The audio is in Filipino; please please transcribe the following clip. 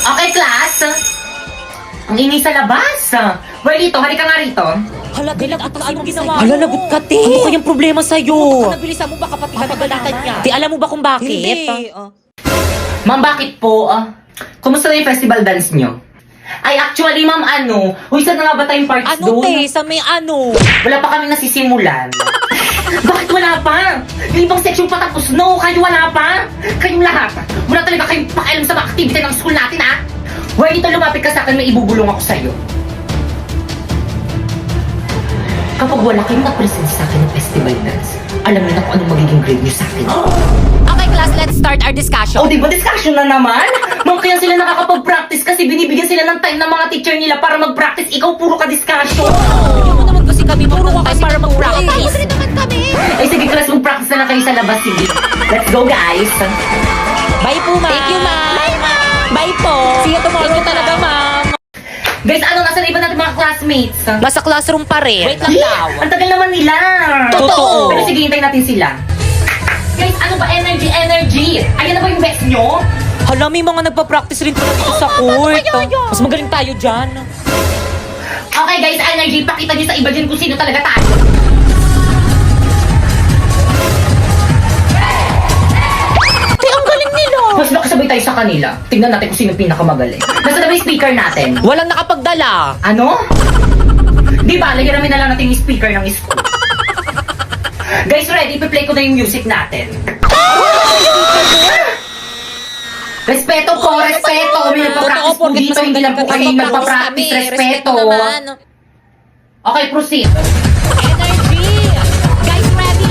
Okay, class. Ang ingay sa labas. Well, dito, halika nga rito. Hala, galit at ano ginawa mo? Hala, lagot ka, te. Ano kayang problema sa'yo? Nabilisan mo ba kapatid ka Kapagalitan niya. Te, alam mo ba kung bakit? Hindi. Ma'am, bakit po? Kumusta na yung festival dance nyo? Ay, actually, ma'am, Uy, saan na nga ba tayong parties Ano, doon? te? Sa may ano? Wala pa kami nasisimulan. Bakit wala pa? Yung ibang section pa tapos, no? Kayo wala pa? Kayong lahat. Wala talaga kayong pakialam sa mga activity ng school natin, ha? Well, dito lumapit ka sa akin, may ibubulong ako sa'yo. Kapag wala kayong na-present sa akin ng festival dance, alam niyo na kung anong magiging grade niyo sa akin. Okay, class, let's start our discussion. O, di ba discussion na naman? Ma'am, kaya sila nakakapag-practice kasi binibigyan sila ng time ng mga teacher nila para mag-practice. Ikaw, puro ka discussion. Hindi mo naman kasi kami puro ka kasi para mag-practice. Rin naman kami. Ay, sige, class, mag-practice na lang kayo sa labas. Sige. Let's go, guys. Bye po, ma'am. Thank you, ma'am. Bye, ma'am. Bye po. See you tomorrow. Thank you talaga, ma'am. Guys, nasa na iba natin mga classmates? Nasa classroom pa rin. Wait lang daw. Ang tagal naman nila. Totoo. Pero sige, hintayin natin sila. Guys, ano ba? Energy, energy. Ayan na ba yung best nyo? Hala, may mga nagpa-practice rin pala dito sa court. Mas magaling tayo dyan. Okay, guys, energy. Pakita nyo sa iba dyan kung sino talaga tayo. Te, ang galing nila. Mas makasabay tayo sa kanila. Tingnan natin kung sino pinakamagaling. Nasa na ba yung speaker natin? Walang nakapagdala. Ano? Di ba, hiramin na lang natin yung speaker ng school. Guys, ready? Ipi-play ko na yung music natin. Respeto po, respeto. May nagpa-practice po dito. Hindi lang po kayo yung nagpa-practice. Respeto. Okay, proceed. Energy. Guys, ready.